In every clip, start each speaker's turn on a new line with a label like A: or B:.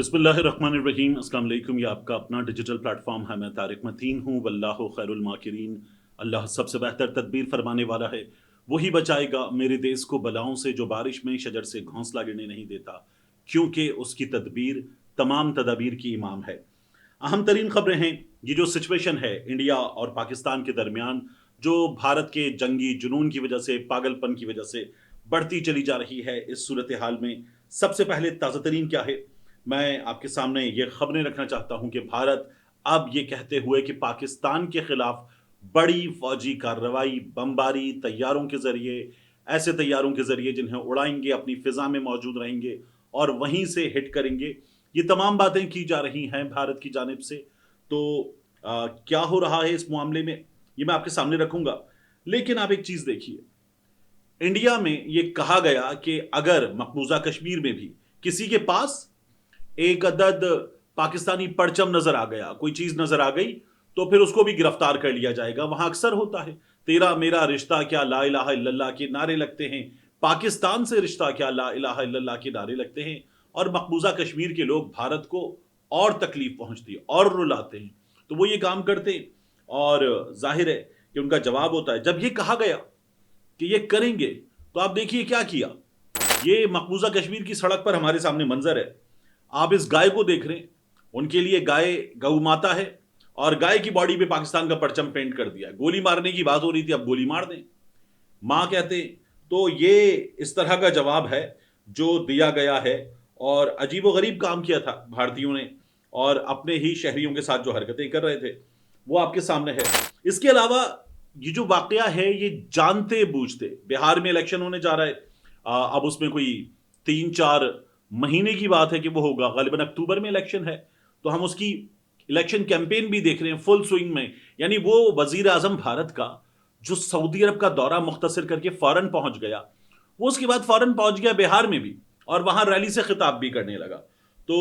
A: बिस्मिल्लाहिर्रहमानिर्रहीम। अस्सलाम वालेकुम। ये आपका अपना डिजिटल प्लेटफॉर्म है। मैं तारिक मतीन हूँ। वल्लाहु खैरुल माकिरीन। अल्लाह सबसे बेहतर तदबीर फरमाने वाला है। वही बचाएगा मेरे देश को बलाओं से, जो बारिश में शजर से घोंसला गिरने नहीं देता, क्योंकि उसकी तदबीर तमाम तदाबीर की इमाम है। अहम तरीन खबरें हैं। ये जो सिचुएशन है इंडिया और पाकिस्तान के दरमियान, जो भारत के जंगी जुनून की वजह से, पागलपन की वजह से बढ़ती चली जा रही है, इस सूरत हाल में सबसे पहले ताज़ा तरीन क्या है, मैं आपके सामने ये खबरें रखना चाहता हूं कि भारत अब ये कहते हुए कि पाकिस्तान के खिलाफ बड़ी फौजी कार्रवाई, बमबारी, तैयारों के जरिए, ऐसे तैयारों के जरिए जिन्हें उड़ाएंगे, अपनी फिजा में मौजूद रहेंगे और वहीं से हिट करेंगे। ये तमाम बातें की जा रही हैं भारत की जानिब से। तो क्या हो रहा है इस मामले में, ये मैं आपके सामने रखूंगा। लेकिन आप एक चीज देखिए, इंडिया में ये कहा गया कि अगर मकबूजा कश्मीर में भी किसी के पास एक अदद पाकिस्तानी परचम नजर आ गया, कोई चीज नजर आ गई, तो फिर उसको भी गिरफ्तार कर लिया जाएगा। वहां अक्सर होता है, तेरा मेरा रिश्ता क्या, ला इलाहा इल्लल्लाह के नारे लगते हैं। पाकिस्तान से रिश्ता क्या, ला इलाहा इल्लल्लाह के नारे लगते हैं। और मकबूजा कश्मीर के लोग भारत को और तकलीफ पहुंचती है और रुलाते हैं, तो वो ये काम करते हैं। और जाहिर है कि उनका जवाब होता है। जब ये कहा गया कि ये करेंगे, तो आप देखिए क्या किया। ये मकबूजा कश्मीर की सड़क पर हमारे सामने मंजर है। आप इस गाय को देख रहे हैं, उनके लिए गाय गौ माता है और गाय की बॉडी पे पाकिस्तान का परचम पेंट कर दिया। गोली मारने की बात हो रही थी, अब गोली मार दें, मां कहते हैं। तो ये इस तरह का जवाब है जो दिया गया है। और अजीबो गरीब काम किया था भारतीयों ने, और अपने ही शहरियों के साथ जो हरकतें कर रहे थे वो आपके सामने है। इसके अलावा ये जो वाकया है, ये जानते बूझते, बिहार में इलेक्शन होने जा रहा है। अब उसमें कोई 3-4 महीने की बात है कि वो होगा, गालिबन अक्टूबर में इलेक्शन है। तो हम उसकी इलेक्शन कैंपेन भी देख रहे हैं फुल स्विंग में। यानी वो वजीर आजम भारत का जो सऊदी अरब का दौरा मुख्तसर करके फौरन पहुंच गया, वो उसके बाद फौरन पहुंच गया बिहार में भी, और वहां रैली से खिताब भी करने लगा। तो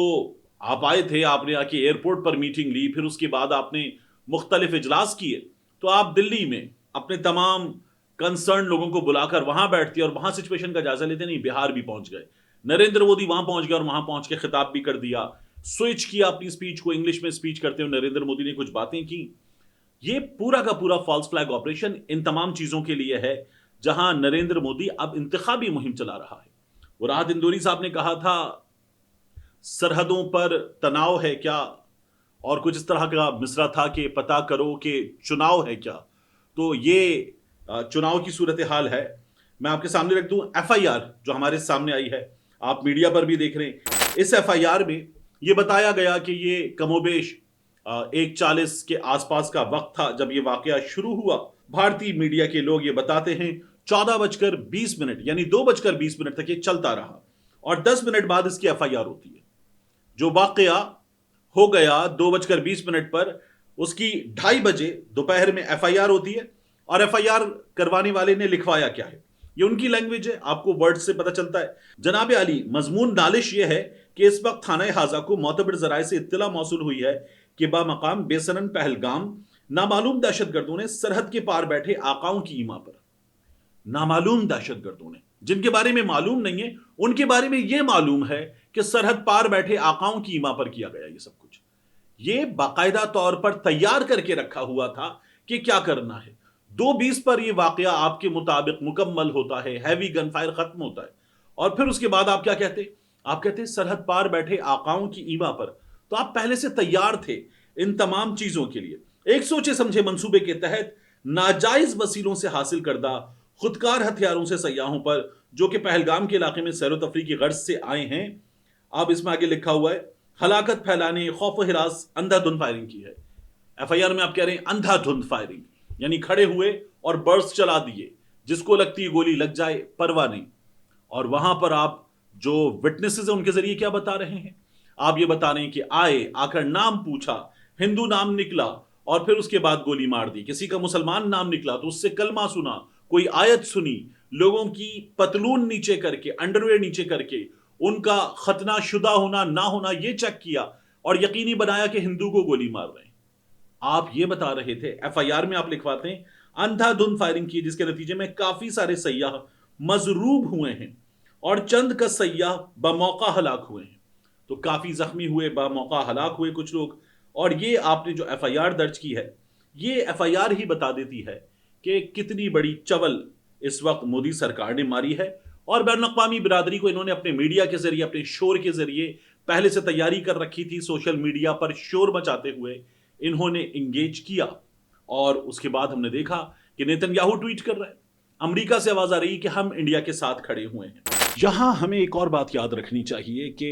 A: आप आए थे, आपने आके एयरपोर्ट पर मीटिंग ली, फिर उसके बाद आपने मुख्तलिफ इजलास किए। तो आप दिल्ली में अपने तमाम कंसर्न लोगों को बुलाकर वहां बैठते और वहां सिचुएशन का जायजा लेते। नहीं, बिहार भी पहुंच गए, नरेंद्र मोदी वहां पहुंच गया और वहां पहुंच के खिताब भी कर दिया। स्विच किया अपनी स्पीच को, इंग्लिश में स्पीच करते हुए नरेंद्र मोदी ने कुछ बातें की। ये पूरा का पूरा फॉल्स फ्लैग ऑपरेशन इन तमाम चीजों के लिए है, जहां नरेंद्र मोदी अब इंतखाबी मुहिम चला रहा है। वो राहत इंदौरी साहब ने कहा था सरहदों पर तनाव है क्या, और कुछ इस तरह का मिसरा था कि पता करो कि चुनाव है क्या। तो ये चुनाव की सूरत हाल है। मैं आपके सामने रख दूं एफआईआर जो हमारे सामने आई है, आप मीडिया पर भी देख रहे हैं। इस एफआईआर में ये बताया गया कि ये कमोबेश 1:40 के आसपास का वक्त था जब ये वाकया शुरू हुआ। भारतीय मीडिया के लोग ये बताते हैं 14:20 यानी 2:20 तक ये चलता रहा, और 10 मिनट बाद इसकी एफआईआर होती है। जो वाकया हो गया 2:20 पर, उसकी 2:30 दोपहर में एफआईआर होती है। और एफआईआर करवाने वाले ने लिखवाया क्या है, ये उनकी लैंग्वेज है, आपको वर्ड से पता चलता है। जनाब आली, मजमून नालिश ये है कि इस वक्त थाना हाजा को मोतबर जराए से इत्तला मौसूल हुई है कि बामकाम बेसनन पहलगाम नामालूम दहशतगर्दों ने सरहद के पार बैठे आकाओं की ईमा पर, नामालूम दहशतगर्दों ने, जिनके बारे में मालूम नहीं है, उनके बारे में यह मालूम है कि सरहद पार बैठे आकाओं की ईमा पर किया गया ये सब कुछ। ये बाकायदा तौर पर तैयार करके रखा हुआ था कि क्या करना है। 2:20 पर यह वाकया आपके मुताबिक मुकम्मल होता है, हैवी गन फायर खत्म होता है, और फिर उसके बाद आप क्या कहते, आप कहते सरहद पार बैठे आकाओं की ईमा पर। तो आप पहले से तैयार थे इन तमाम चीजों के लिए। एक सोचे समझे मंसूबे के तहत नाजायज वसीलों से हासिल करदा खुदकार हथियारों से सयाहों पर, जो कि पहलगाम के इलाके में सैरो तफरी की गर्ज से आए हैं। अब इसमें आगे लिखा हुआ है हलाकत फैलाने, खौफ हिरास, अंधाधुंध फायरिंग की है। एफआईआर में आप कह रहे हैं अंधाधुंध फायरिंग, यानी खड़े हुए और बर्स्ट चला दिए, जिसको लगती है गोली लग जाए परवाह नहीं। और वहां पर आप जो विटनेसेस है उनके जरिए क्या बता रहे हैं, आप ये बता रहे हैं कि आए, आकर नाम पूछा, हिंदू नाम निकला और फिर उसके बाद गोली मार दी। किसी का मुसलमान नाम निकला तो उससे कलमा सुना, कोई आयत सुनी, लोगों की पतलून नीचे करके, अंडरवेयर नीचे करके उनका खतना शुदा होना ना होना ये चेक किया, और यकीनी बनाया कि हिंदू को गोली मार रहे हैं। आप ये बता रहे थे, एफआईआर में आप लिखवाते हैं अंधाधुंध फायरिंग की, जिसके नतीजे में काफी सारे सयाह मजरूब हुए हैं और चंद का सयाह बमौका हलाक हुए हैं। تو کافی زخمی ہوئے، بموقع ہلاک ہوئے کچھ لوگ. اور یہ آپ نے جو ایف آئی آر درج کی ہے، یہ ایف آئی آر ہی بتا دیتی ہے کہ کتنی بڑی چول اس وقت مودی سرکار نے ماری ہے. اور بین الاقوامی برادری کو انہوں نے اپنے میڈیا کے ذریعے، اپنے شور کے ذریعے پہلے سے تیاری کر رکھی تھی. سوشل میڈیا پر شور مچاتے ہوئے انہوں نے انگیج کیا، اور اس کے بعد ہم نے دیکھا کہ نیتن یاہو ٹویٹ کر رہا ہے، امریکہ سے آواز آ رہی کہ ہم انڈیا کے ساتھ کھڑے ہوئے ہیں. یہاں ہمیں ایک اور بات یاد رکھنی چاہیے کہ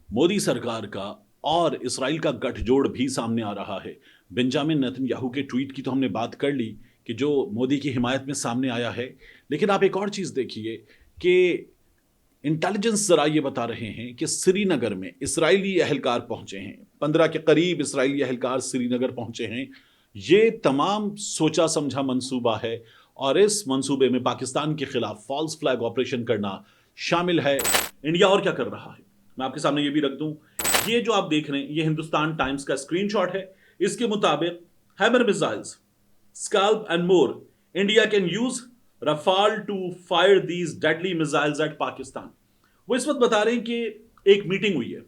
A: مودی سرکار کا اور اسرائیل کا گٹھ جوڑ بھی سامنے آ رہا ہے. بنجامن نیتن یاہو کے ٹویٹ کی تو ہم نے بات کر لی کہ جو مودی کی حمایت میں سامنے آیا ہے، لیکن آپ ایک اور چیز دیکھیے کہ انٹیلیجنس ذرائع یہ بتا رہے ہیں کہ سری نگر میں اسرائیلی اہلکار پہنچے ہیں، 15 کے قریب اسرائیلی اہلکار سری نگر پہنچے ہیں. یہ تمام سوچا سمجھا منصوبہ ہے، اور اس منصوبے میں پاکستان کے خلاف فالس فلیگ آپریشن کرنا شامل ہے. انڈیا اور کیا کر رہا ہے میں آپ کے سامنے یہ بھی رکھ دوں. یہ جو آپ دیکھ رہے ہیں یہ ہندوستان ٹائمز کا اسکرین شاٹ ہے. اس کے مطابق Hammer missiles Scalp and more India can use Rafale to fire these deadly missiles at Pakistan. وہ اس وقت بتا رہے ہیں کہ ایک میٹنگ ہوئی ہے،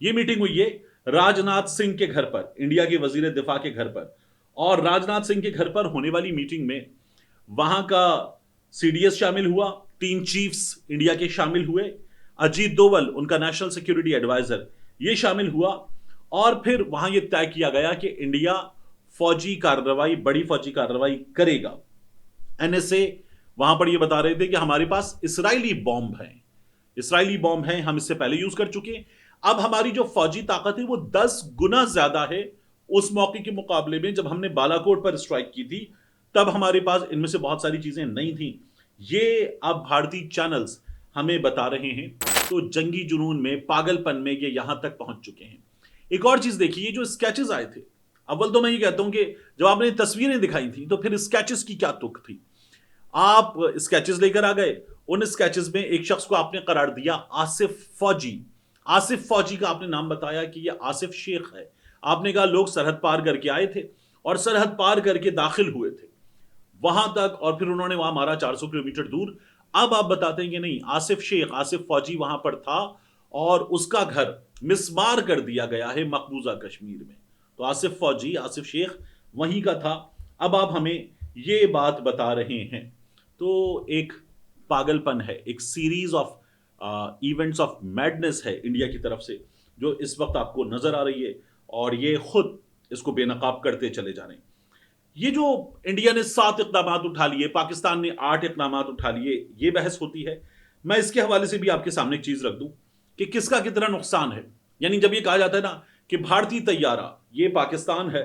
A: یہ میٹنگ ہوئی ہے راج ناتھ سنگھ کے گھر پر، انڈیا کے وزیر دفاع کے گھر پر. اور راج ناتھ سنگھ کے گھر پر ہونے والی میٹنگ میں وہاں کا سی ڈی ایس شامل ہوا، 3 چیفز انڈیا کے شامل ہوئے، اجیت دوول ان کا نیشنل سیکیورٹی ایڈوائزر یہ شامل ہوا. اور پھر وہاں یہ طے کیا گیا کہ انڈیا فوجی کارروائی، بڑی فوجی کارروائی کرے گا. این ایس اے وہاں پر یہ بتا رہے تھے کہ ہمارے پاس اسرائیلی بومب ہیں، اسرائیلی بومب ہیں، ہم اس سے پہلے یوز کر چکے ہیں. اب ہماری جو فوجی طاقت ہے وہ 10 گنا زیادہ ہے اس موقع کے مقابلے میں جب ہم نے بالا کوٹ پر اسٹرائک کی تھی. تب ہمارے پاس ان میں سے بہت ساری چیزیں نہیں تھیں. یہ اب بھارتی چینلز ہمیں بتا رہے ہیں. تو جنگی جنون میں، پاگل پن میں یہ یہاں تک پہنچ چکے ہیں. ایک اور چیز دیکھیے، جو اسکیچز آئے تھے، اول تو میں یہ کہتا ہوں کہ جب آپ نے تصویریں دکھائی تھیں تو پھر اسکیچز کی کیا تک تھی. آپ اسکیچز لے کر آ گئے، ان اسکیچز میں ایک شخص کو آپ نے قرار دیا آصف فوجی. آصف فوجی کا آپ نے نام بتایا کہ یہ آصف شیخ ہے. آپ نے کہا لوگ سرحد پار کر کے آئے تھے اور سرحد پار کر کے داخل ہوئے تھے وہاں تک، اور پھر انہوں نے وہاں مارا 400 کلومیٹر دور. اب آپ بتاتے ہیں کہ نہیں، آصف شیخ، آصف فوجی وہاں پر تھا اور اس کا گھر مسمار کر دیا گیا ہے مقبوضہ کشمیر میں. تو آصف فوجی، آصف شیخ وہیں کا تھا. اب آپ ہمیں یہ بات بتا رہے ہیں. تو ایک پاگل پن ہے، ایک series of events of madness ہے انڈیا کی طرف سے جو اس وقت آپ کو نظر آ رہی ہے، اور یہ خود اس کو بے نقاب کرتے چلے جا رہے ہیں. یہ جو انڈیا نے 7 اقدامات اٹھا لیے، پاکستان نے 8 اقدامات اٹھا لیے، یہ بحث ہوتی ہے. میں اس کے حوالے سے بھی آپ کے سامنے ایک چیز رکھ دوں کہ کس کا کتنا نقصان ہے. یعنی جب یہ کہا جاتا ہے نا کہ بھارتی طیارہ یہ پاکستان ہے،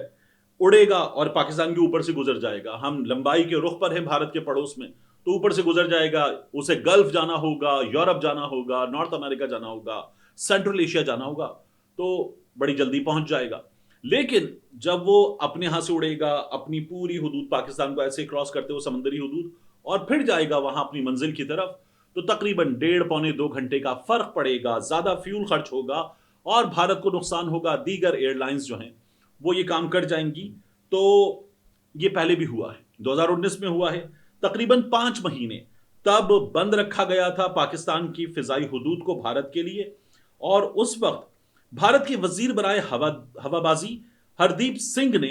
A: اڑے گا اور پاکستان کے اوپر سے گزر جائے گا، ہم لمبائی کے رخ پر ہیں بھارت کے پڑوس میں، تو اوپر سے گزر جائے گا، اسے گلف جانا ہوگا، یورپ جانا ہوگا، نارتھ امریکہ جانا ہوگا، سینٹرل ایشیا جانا ہوگا، تو بڑی جلدی پہنچ جائے گا. لیکن جب وہ اپنے ہاں سے اڑے گا، اپنی پوری حدود پاکستان کو ایسے کراس کرتے ہوئے سمندری حدود، اور پھر جائے گا وہاں اپنی منزل کی طرف، تو تقریباً 1.5-2 گھنٹے کا فرق پڑے گا، زیادہ فیول خرچ ہوگا اور بھارت کو نقصان ہوگا. دیگر ایئر لائنز جو ہیں وہ یہ کام کر جائیں گی. تو یہ پہلے بھی ہوا ہے، 2019 میں ہوا ہے، تقریباً 5 مہینے تب بند رکھا گیا تھا پاکستان کی فضائی حدود کو بھارت کے لیے. اور اس وقت بھارت کے وزیر برائے ہوا بازی ہردیپ سنگھ نے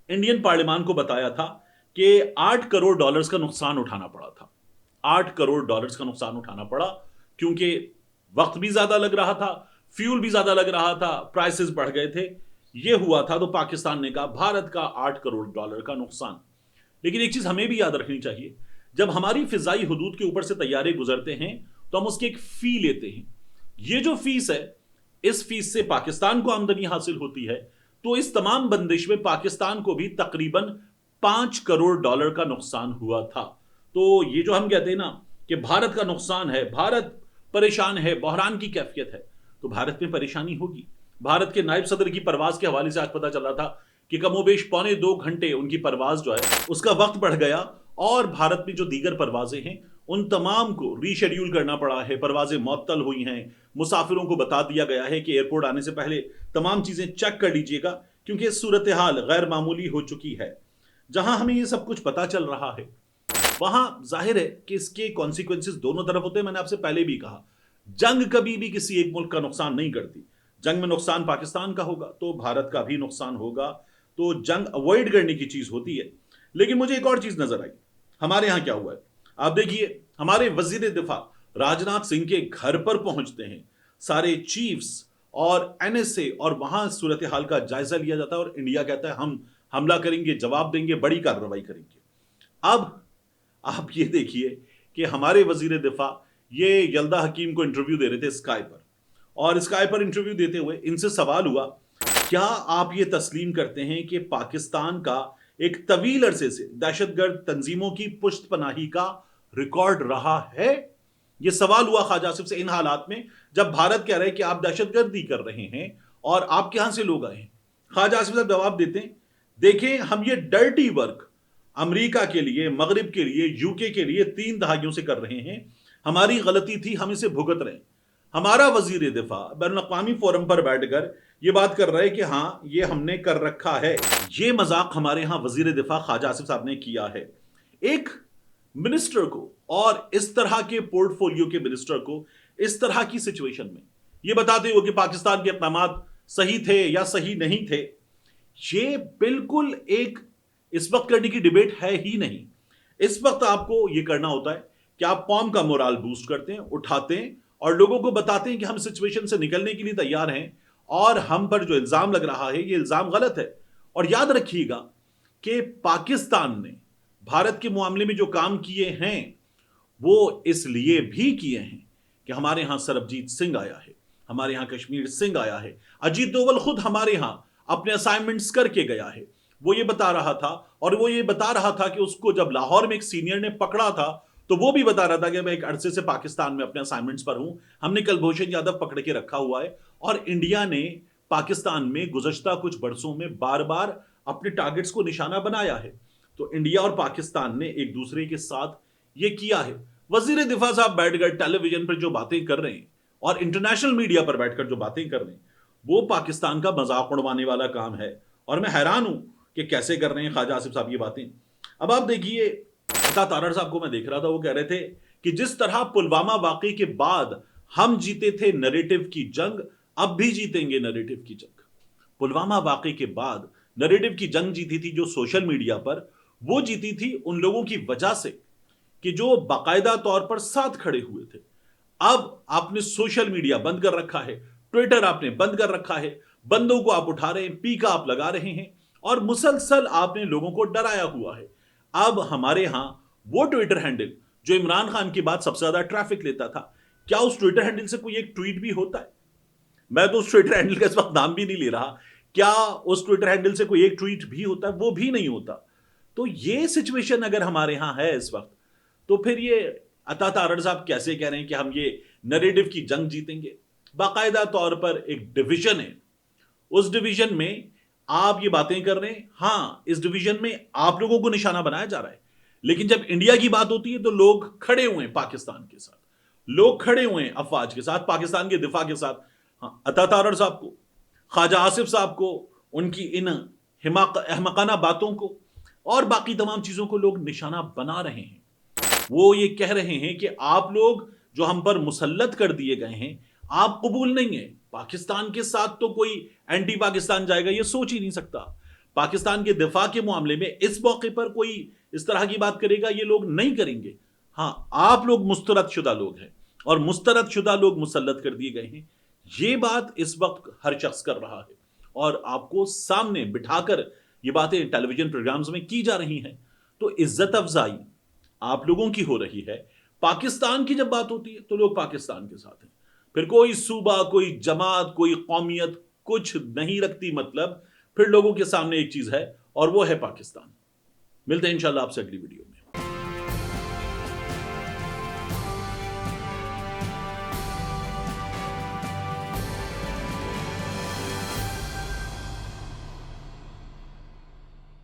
A: انڈین پارلیمان کو بتایا تھا کہ $8 کروڑ کا نقصان اٹھانا پڑا تھا. $8 کروڑ کا نقصان اٹھانا پڑا کیونکہ وقت بھی زیادہ لگ رہا تھا، فیول بھی زیادہ لگ رہا تھا، پرائسز بڑھ گئے تھے. یہ ہوا تھا تو پاکستان نے کہا بھارت کا $8 کروڑ کا نقصان. لیکن ایک چیز ہمیں بھی یاد رکھنی چاہیے، جب ہماری فضائی حدود کے اوپر سے طیارے گزرتے ہیں تو ہم اس کی ایک فی لیتے ہیں. یہ جو فیس ہے، اس فیس سے پاکستان کو آمدنی حاصل ہوتی ہے. تو اس تمام بندش میں پاکستان کو بھی تقریباً $5 کروڑ کا نقصان ہوا تھا. تو یہ جو ہم کہتے ہیں نا کہ بھارت کا نقصان ہے، بھارت پریشان ہے، بحران کی کیفیت ہے، تو بھارت میں پریشانی ہوگی. بھارت کے نائب صدر کی پرواز کے حوالے سے آج پتا چل رہا تھا کہ کم و بیش 1.25 گھنٹے ان کی پرواز جو ہے اس کا وقت بڑھ گیا، اور بھارت میں جو دیگر پروازیں ہیں ان تمام کو ری شیڈیول کرنا پڑا ہے. پروازیں معطل ہوئی ہیں، مسافروں کو بتا دیا گیا ہے کہ ایئرپورٹ آنے سے پہلے تمام چیزیں چیک کر لیجئے گا کیونکہ صورتحال غیر معمولی ہو چکی ہے. جہاں ہمیں یہ سب کچھ پتا چل رہا ہے وہاں ظاہر ہے کہ اس کے کانسیکوینسز دونوں طرف ہوتے ہیں. میں نے آپ سے پہلے بھی کہا، جنگ کبھی بھی کسی ایک ملک کا نقصان نہیں کرتی. जंग में नुकसान पाकिस्तान का होगा तो भारत का भी नुकसान होगा, तो जंग अवॉइड करने की चीज होती है। लेकिन मुझे एक और चीज नजर आई, हमारे यहां क्या हुआ है। आप देखिए, हमारे वजीर दिफा राजनाथ सिंह के घर पर पहुंचते हैं सारे चीफ्स और एनएसए, और वहां सूरत हाल का जायजा लिया जाता है और इंडिया कहता है हम हमला करेंगे, जवाब देंगे, बड़ी कार्रवाई करेंगे। अब आप ये देखिए कि हमारे वजीर दिफा ये यल्दा हकीम को इंटरव्यू दे रहे थे स्काई पर, और स्काई पर इंटरव्यू देते हुए इनसे सवाल हुआ, क्या आप ये तस्लीम करते हैं कि पाकिस्तान का एक तवील अरसे से दहशतगर्द तंजीमों की पुश्तपनाही का रिकॉर्ड रहा है? ये सवाल हुआ ख्वाजा आसिफ से इन हालात में जब भारत कह रहा है कि आप दहशतगर्दी कर रहे हैं और आपके यहां से लोग आए हैं। ख्वाजा आसिफ साहब जवाब देते हैं, देखें हम ये डर्टी वर्क अमेरिका के लिए, मगरिब के लिए, यूके के लिए 3 दहाइयों से कर रहे हैं। हमारी गलती थी, हम इसे भुगत रहे हैं। हमारा वजीर दिफा बैनुल अक़वामी फोरम पर बैठकर ये बात कर रहा है कि हाँ ये हमने कर रखा है। ये मजाक हमारे यहां वजीर दिफा ख्वाजा आसिफ साहब ने किया है। एक मिनिस्टर को, और इस तरह के पोर्टफोलियो के मिनिस्टर को, इस तरह की सिचुएशन में ये बताते हुए कि पाकिस्तान के इक़दामात सही थे या सही नहीं थे, ये बिल्कुल एक इस वक्त करने की डिबेट है ही नहीं। इस वक्त आपको ये करना होता है कि आप कौम का मोराल बूस्ट करते हैं, उठाते हैं और लोगों को बताते हैं कि हम सिचुएशन से निकलने के लिए तैयार हैं और हम पर जो इल्जाम लग रहा है ये इल्जाम गलत है। और याद रखिएगा कि पाकिस्तान ने भारत के मामले में जो काम किए हैं वो इसलिए भी किए हैं कि हमारे यहां सरबजीत सिंह आया है, हमारे यहां कश्मीर सिंह आया है, अजीत डोवल खुद हमारे यहां अपने असाइनमेंट्स करके गया है। वो ये बता रहा था, और वो ये बता रहा था कि उसको जब लाहौर में एक सीनियर ने पकड़ा था तो वो भी बता रहा था कि मैं एक अरसे से पाकिस्तान में अपने असाइनमेंट्स पर हूं, हमने कुलभूषण यादव पकड़ के रखा हुआ है। और इंडिया ने पाकिस्तान में गुज़श्ता कुछ बरसों में बार बार अपने टारगेट्स को निशाना बनाया है। तो इंडिया और पाकिस्तान ने एक दूसरे के साथ ये किया है। वजीर दिफा साहब बैठकर टेलीविजन पर जो बातें कर रहे हैं और इंटरनेशनल मीडिया पर बैठकर जो बातें कर रहे हैं, वो पाकिस्तान का मजाक उड़वाने वाला काम है। और मैं हैरान हूं कि कैसे कर रहे हैं ख्वाजा आसिफ साहब ये बातें। अब आप देखिए, अता तारड़ साहब को मैं देख रहा था, वो कह रहे थे कि जिस तरह पुलवामा वाकई के बाद हम जीते थे नैरेटिव की जंग, अब भी जीतेंगे नैरेटिव की जंग। पुलवामा वाकई के बाद नैरेटिव की जंग जीती थी जो सोशल मीडिया पर, वो जीती थी उन लोगों की वजह से कि जो बाकायदा तौर पर साथ खड़े हुए थे। अब आपने सोशल मीडिया बंद कर रखा है, ट्विटर आपने बंद कर रखा है, बंदों को आप उठा रहे हैं, पीका आप लगा रहे हैं और मुसलसल आपने लोगों को डराया हुआ है। अब हमारे यहां वो ट्विटर हैंडल जो इमरान खान की बात सबसे ज्यादा ट्रैफिक लेता था, क्या उस ट्विटर हैंडल से कोई एक ट्वीट भी होता है? मैं तो उस ट्विटर हैंडल का इस वक्त नाम भी नहीं ले रहा, क्या उस ट्विटर हैंडल से कोई एक ट्वीट भी होता है? वो भी नहीं होता। तो ये सिचुएशन अगर हमारे यहां है इस वक्त, तो फिर ये अता तारड़ साहब कैसे कह रहे हैं कि हम ये नैरेटिव की जंग जीतेंगे? बाकायदा तौर पर एक डिवीजन है, उस डिवीजन में आप ये बातें कर रहे हैं। हां, इस डिवीजन में आप लोगों को निशाना बनाया जा रहा है, लेकिन जब इंडिया की बात होती है तो लोग खड़े हुए हैं पाकिस्तान के साथ, लोग खड़े हुए हैं अफवाज के साथ, पाकिस्तान के दिफा के साथ। हाँ, अता तारड़ साहब को, ख्वाजा आसिफ साहब को, उनकी इन अहमकाना बातों को और बाकी तमाम चीजों को लोग निशाना बना रहे हैं। वो ये कह रहे हैं कि आप लोग जो हम पर मुसल्लत कर दिए गए हैं, आप कबूल नहीं है। पाकिस्तान के साथ तो कोई एंटी पाकिस्तान जाएगा ये सोच ही नहीं सकता। पाकिस्तान के दिफा के मामले में इस मौके पर कोई इस तरह की बात करेगा, ये लोग नहीं करेंगे। हाँ, आप लोग मुस्तरद शुदा लोग हैं और मुस्तरद शुदा लोग मुसल्लत कर दिए गए हैं। ये बात इस वक्त हर शख्स कर रहा है और आपको सामने बिठाकर ये बातें टेलीविजन प्रोग्राम्स में की जा रही हैं। तो इज्जत अफजाई आप लोगों की हो रही है। पाकिस्तान की जब बात होती है तो लोग पाकिस्तान के साथ हैं, फिर कोई सूबा, कोई जमात, कोई कौमियत कुछ नहीं रखती मतलब। फिर लोगों के सामने एक चीज है और वो है पाकिस्तान। मिलते हैं इंशाल्लाह आपसे अगली वीडियो में।